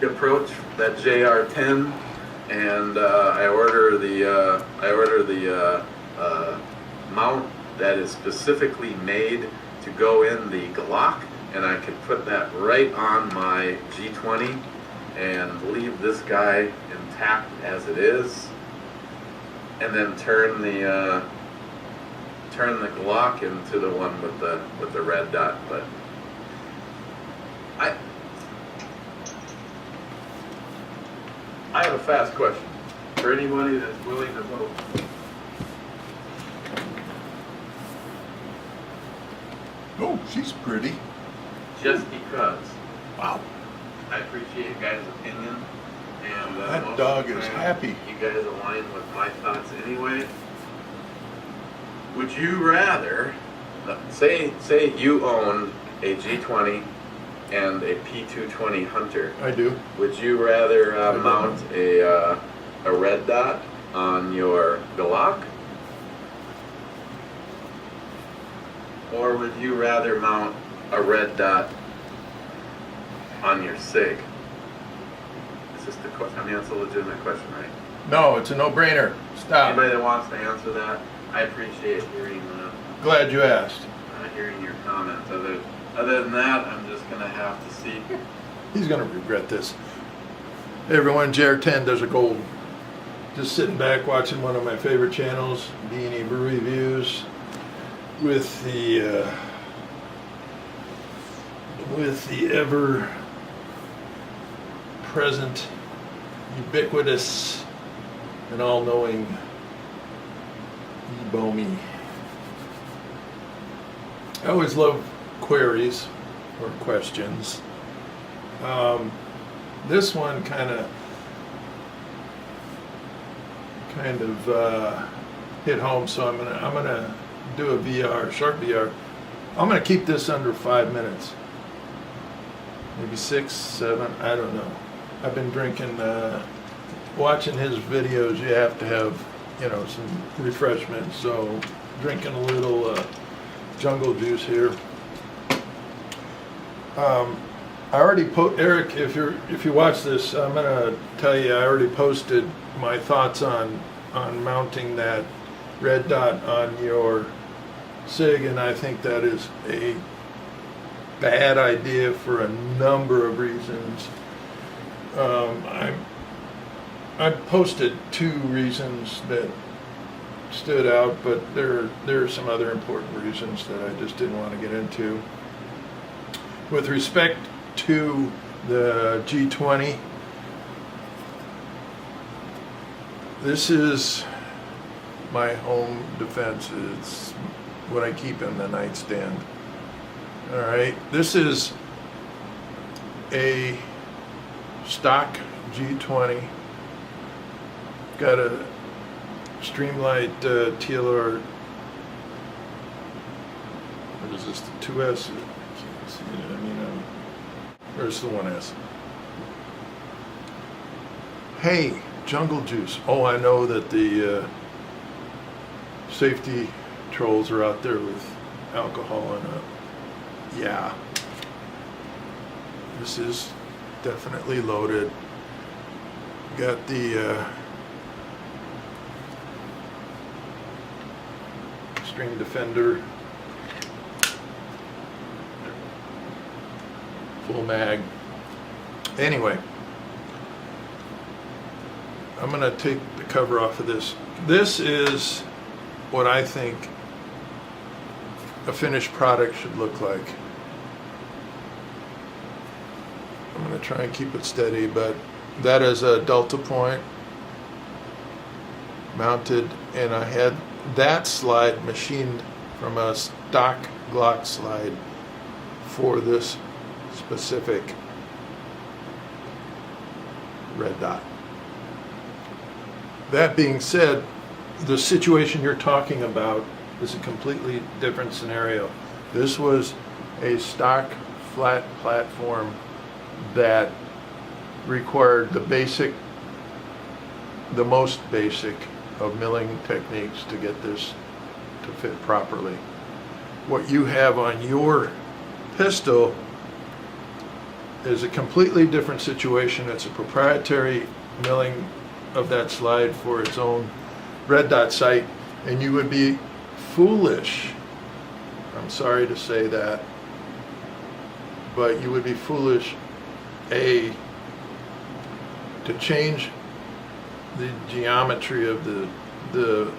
approach that JR10, and I order the mount that is specifically made to go in the Glock, and I can put that right on my G20 and leave this guy intact as it is, and then turn the Glock into the one with the red dot. But I have a fast question for anybody that's willing to vote. Oh, she's pretty. Just because. Wow. I appreciate you guys' opinion, and That most dog of the is time, happy. You guys align with my thoughts anyway. Would you rather, say you owned a G20 and a P220 Hunter? I do. Would you rather do. mount a red dot on your Glock, or would you rather mount a red dot on your SIG? Is this the question? I mean, that's a legitimate question, right? No, it's a no-brainer. Stop. Anybody that wants to answer that, I appreciate hearing Glad you asked. hearing your comments. Other than that, I'm just gonna have to see. He's going to regret this. Hey everyone, JR10 does a gold. Just sitting back watching one of my favorite channels, Ebomey Reviews, with the ever present, ubiquitous, and all-knowing Ebomey. I always love queries or questions. This one kind of hit home, so I'm gonna do a VR, short VR. I'm gonna keep this under 5 minutes, maybe 6, 7. I don't know. I've been drinking, watching his videos. You have to have, some refreshment. So drinking a little jungle juice here. I already Eric, if you watch this, I'm gonna tell you I already posted my thoughts on mounting that red dot on your SIG, and I think that is a bad idea for a number of reasons. I posted 2 reasons that stood out, but there are some other important reasons that I just didn't want to get into. With respect to the G20, this is my home defense. It's what I keep in the nightstand. All right, this is a stock G20. Got a Streamlight TLR. What is this? The 2S? Can't see it. Where's the 1S? Hey, jungle juice. Oh, I know that the safety trolls are out there with alcohol in it. Yeah. This is definitely loaded. Got the Stream Defender. Full mag. Anyway, I'm going to take the cover off of this. This is what I think a finished product should look like. I'm going to try and keep it steady, but that is a delta point mounted, and I had that slide machined from a stock Glock slide for this specific red dot. That being said, the situation you're talking about is a completely different scenario. This was a stock flat platform that required the most basic of milling techniques to get this to fit properly. What you have on your pistol is a completely different situation. It's a proprietary milling of that slide for its own red dot site, and you would be foolish, I'm sorry to say that, but you would be foolish, A, to change the geometry of the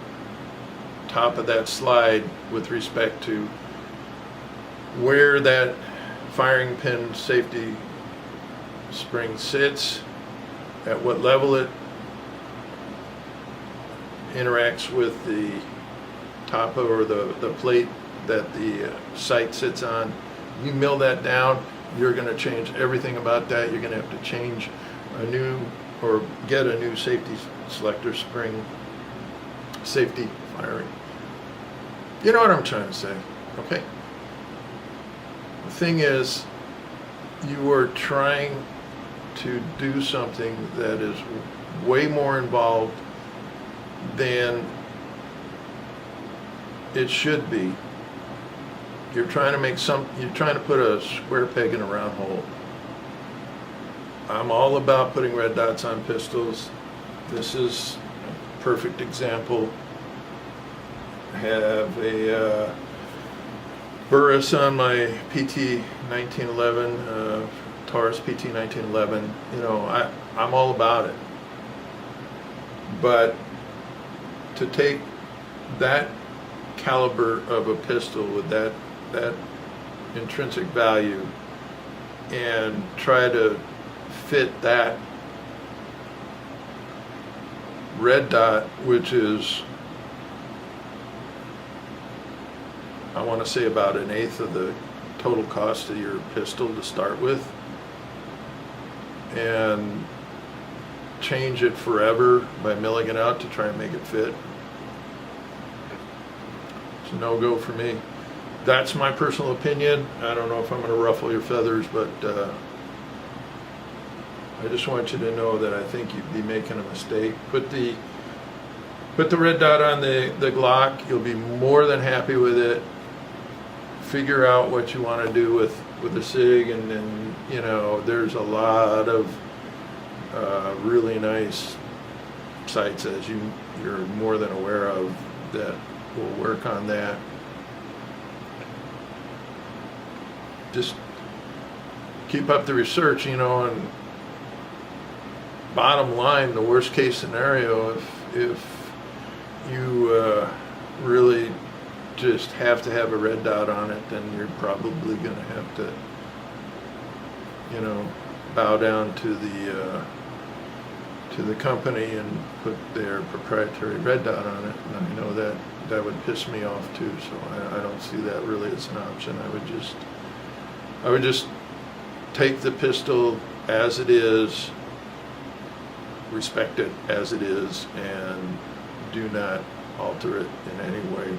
top of that slide with respect to where that firing pin safety spring sits, at what level it interacts with the top or the plate that the sight sits on. You mill that down, you're going to change everything about that. You're going to have to change a new or get a new safety selector spring, safety firing. You know what I'm trying to say, okay? The thing is, you are trying to do something that is way more involved than it should be. You're trying to put a square peg in a round hole. I'm all about putting red dots on pistols. This is a perfect example. I have a Burris on my PT 1911, Taurus PT 1911. You know, I'm all about it. But to take that caliber of a pistol with that intrinsic value and try to fit that red dot, which is, I want to say, about 1/8 of the total cost of your pistol to start with, and change it forever by milling it out to try and make it fit. It's a no-go for me. That's my personal opinion. I don't know if I'm going to ruffle your feathers, but I just want you to know that I think you'd be making a mistake. Put the red dot on the Glock. You'll be more than happy with it. Figure out what you want to do with the SIG, and then, you know, there's a lot of really nice sites, as you're more than aware of, that will work on that. Just keep up the research, you know, and bottom line, the worst case scenario, if you really just have to have a red dot on it, then you're probably going to have to, you know, bow down to the company and put their proprietary red dot on it. And I know that would piss me off too, so I don't see that really as an option. I would just take the pistol as it is, respect it as it is, and do not alter it in any way,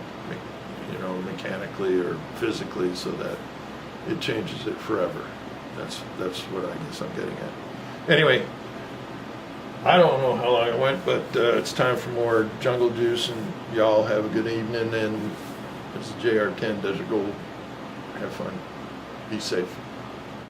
you know, mechanically or physically, so that it changes it forever. That's what I guess I'm getting at. Anyway, I don't know how long it went, but it's time for more Jungle Juice, and y'all have a good evening. And this is JR10 Desert Gold. Have fun. Be safe.